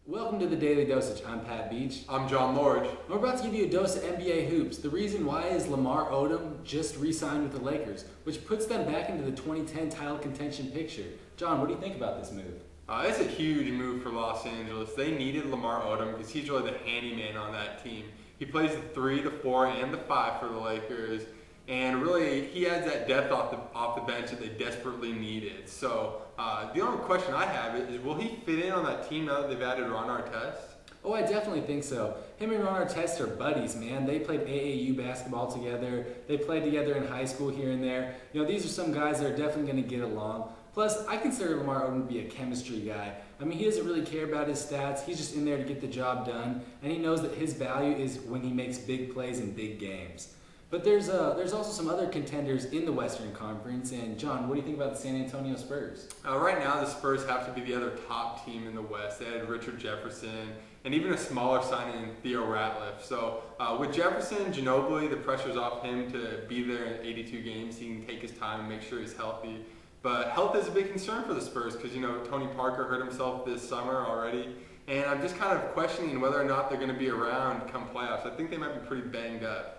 Welcome to the Daily Dosage. I'm Pat Beach. I'm John Lorge. We're about to give you a dose of NBA hoops. The reason why is LAMAR Odom just re-signed with the Lakers, which puts them back into the 2010 title contention picture. John, what do you think about this move? It's a huge move for Los Angeles. They needed LAMAR Odom because he's really the handyman on that team. He plays the 3, the 4, and the 5 for the Lakers. And really, he adds that depth off the bench that they desperately needed. So the only question I have is, will he fit in on that team now that they've added Ron Artest? Oh, I definitely think so. Him and Ron Artest are buddies, man. They played AAU basketball together. They played together in high school here and there. You know, these are some guys that are definitely going to get along. Plus, I consider LAMAR Odom to be a chemistry guy. I mean, he doesn't really care about his stats. He's just in there to get the job done. And he knows that his value is when he makes big plays in big games. But there's also some other contenders in the Western Conference. And John, what do you think about the San Antonio Spurs? Right now, the Spurs have to be the other top team in the West. They had Richard Jefferson and even a smaller signing, Theo Ratliff. So with Jefferson, Ginobili, the pressure's off him to be there in 82 games. He can take his time and make sure he's healthy. But health is a big concern for the Spurs because, you know, Tony Parker hurt himself this summer already. And I'm just kind of questioning whether or not they're going to be around come playoffs. I think they might be pretty banged up.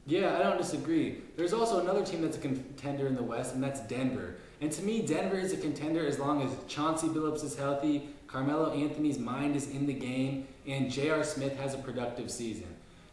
Yeah, I don't disagree. There's also another team that's a contender in the West, and that's Denver. And to me, Denver is a contender as long as Chauncey Billups is healthy, Carmelo Anthony's mind is in the game, and J.R. Smith has a productive season.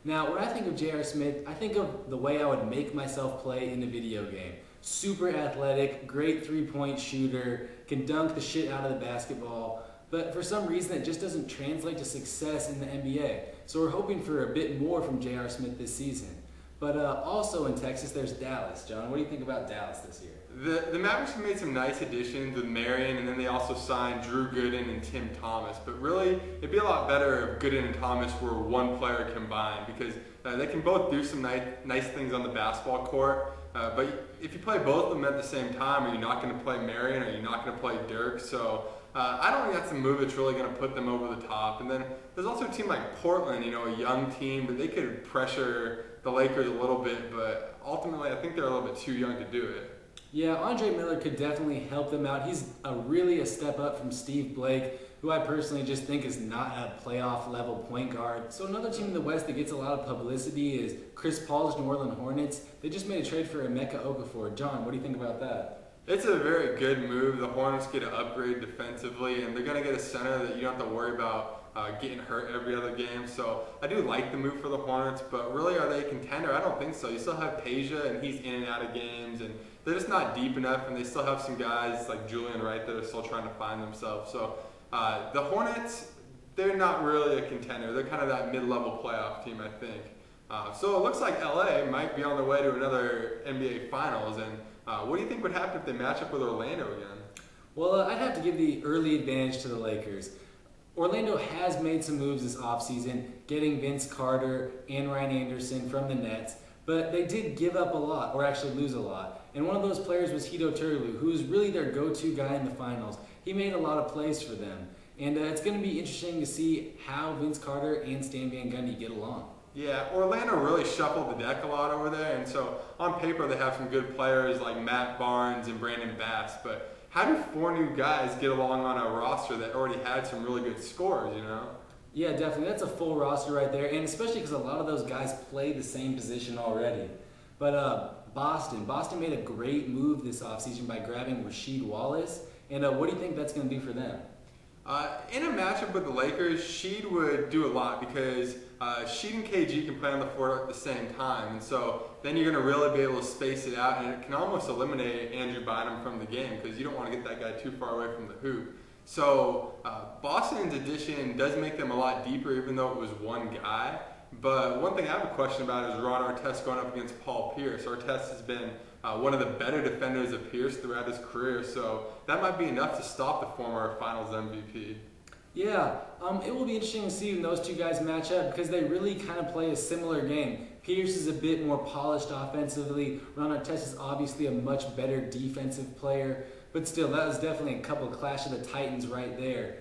Now, when I think of J.R. Smith, I think of the way I would make myself play in a video game. Super athletic, great three-point shooter, can dunk the shit out of the basketball, but for some reason it just doesn't translate to success in the NBA. So we're hoping for a bit more from J.R. Smith this season. But also in Texas, there's Dallas. John, what do you think about Dallas this year? The Mavericks have made some nice additions with Marion, and then they also signed Drew Gooden and Tim Thomas. But really, it'd be a lot better if Gooden and Thomas were one player combined because they can both do some nice things on the basketball court. But if you play both of them at the same time, are you not going to play Marion or are you not going to play Dirk? So I don't think that's a move that's really going to put them over the top. And then there's also a team like Portland, you know, a young team, but they could pressure the Lakers a little bit, but ultimately I think they're a little bit too young to do it. Yeah, Andre Miller could definitely help them out. He's really a step up from Steve Blake, who I personally just think is not a playoff level point guard. So another team in the West that gets a lot of publicity is Chris Paul's New Orleans Hornets. They just made a trade for Emeka Okafor. John, what do you think about that? It's a very good move. The Hornets get to upgrade defensively, and they're going to get a center that you don't have to worry about getting hurt every other game. So I do like the move for the Hornets, but really are they a contender? I don't think so. You still have Peja, and he's in and out of games, and they're just not deep enough, and they still have some guys like Julian Wright that are still trying to find themselves. So the Hornets, they're not really a contender. They're kind of that mid-level playoff team, I think. So it looks like LA might be on their way to another NBA Finals, and what do you think would happen if they match up with Orlando again? Well, I'd have to give the early advantage to the Lakers. Orlando has made some moves this offseason, getting Vince Carter and Ryan Anderson from the Nets, but they did give up a lot, or actually lose a lot. And one of those players was Hedo Turkoglu, who is really their go-to guy in the finals. He made a lot of plays for them. And it's going to be interesting to see how Vince Carter and Stan Van Gundy get along. Yeah, Orlando really shuffled the deck a lot over there, and so on paper they have some good players like Matt Barnes and Brandon Bass, but how do 4 new guys get along on a roster that already had some really good scores, you know? Yeah, definitely. That's a full roster right there, and especially because a lot of those guys play the same position already. But Boston made a great move this offseason by grabbing Rasheed Wallace, and what do you think that's going to do for them? In a matchup with the Lakers, Sheed would do a lot because Sheed and KG can play on the floor at the same time, and so then you're going to really be able to space it out, and it can almost eliminate Andrew Bynum from the game because you don't want to get that guy too far away from the hoop. So Boston's addition does make them a lot deeper, even though it was one guy. But one thing I have a question about is Ron Artest going up against Paul Pierce. Artest has been one of the better defenders of Pierce throughout his career, so that might be enough to stop the former Finals MVP. Yeah, it will be interesting to see when those two guys match up because they really kind of play a similar game. Pierce is a bit more polished offensively. Ron Artest is obviously a much better defensive player, but still, that was definitely a couple of Clash of the Titans right there.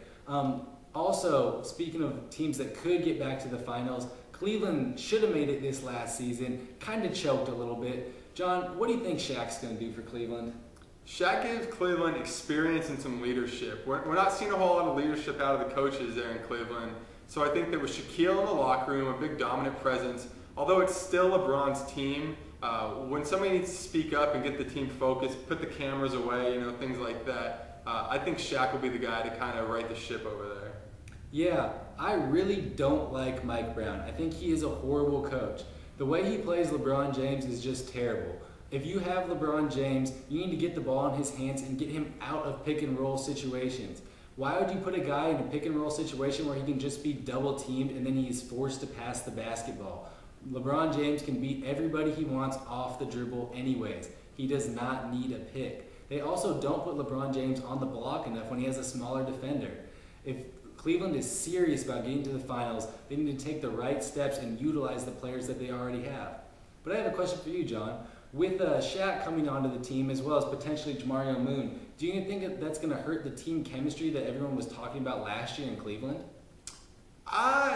Also, speaking of teams that could get back to the finals, Cleveland should have made it this last season, kind of choked a little bit. John, what do you think Shaq's going to do for Cleveland? Shaq gives Cleveland experience and some leadership. We're not seeing a whole lot of leadership out of the coaches there in Cleveland. So I think that with Shaquille in the locker room, a big dominant presence, although it's still LeBron's team, when somebody needs to speak up and get the team focused, put the cameras away, things like that, I think Shaq will be the guy to kind of right the ship over there. Yeah, I really don't like Mike Brown. I think he is a horrible coach. The way he plays LeBron James is just terrible. If you have LeBron James, you need to get the ball in his hands and get him out of pick and roll situations. Why would you put a guy in a pick and roll situation where he can just be double teamed and then he is forced to pass the basketball? LeBron James can beat everybody he wants off the dribble anyways. He does not need a pick. They also don't put LeBron James on the block enough when he has a smaller defender. If Cleveland is serious about getting to the finals, they need to take the right steps and utilize the players that they already have. But I have a question for you, John. With Shaq coming onto the team as well as potentially Jamario Moon, do you think that that's going to hurt the team chemistry that everyone was talking about last year in Cleveland?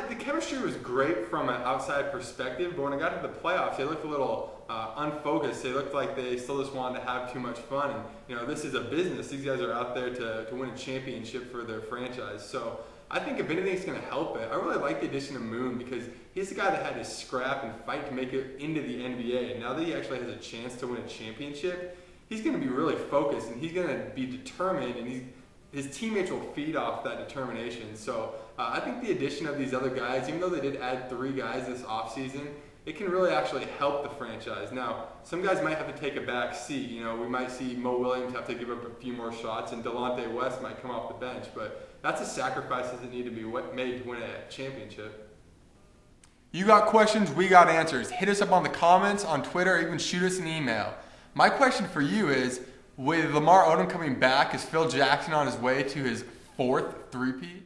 The chemistry was great from an outside perspective, but when it got to the playoffs, they looked a little unfocused. They looked like they still just wanted to have too much fun. And this is a business. These guys are out there to win a championship for their franchise. So I think if anything's going to help it, I really like the addition of Moon because he's the guy that had to scrap and fight to make it into the NBA. And now that he actually has a chance to win a championship, he's going to be really focused and he's going to be determined, and his teammates will feed off that determination. So I think the addition of these other guys, even though they did add 3 guys this offseason, it can really actually help the franchise. Now, some guys might have to take a back seat. We might see Mo Williams have to give up a few more shots, and Delonte West might come off the bench. But that's a sacrifices that need to be made to win a championship. You got questions, we got answers. Hit us up on the comments, on Twitter, or even shoot us an email. My question for you is, with LAMAR Odom coming back, is Phil Jackson on his way to his 4th three-peat?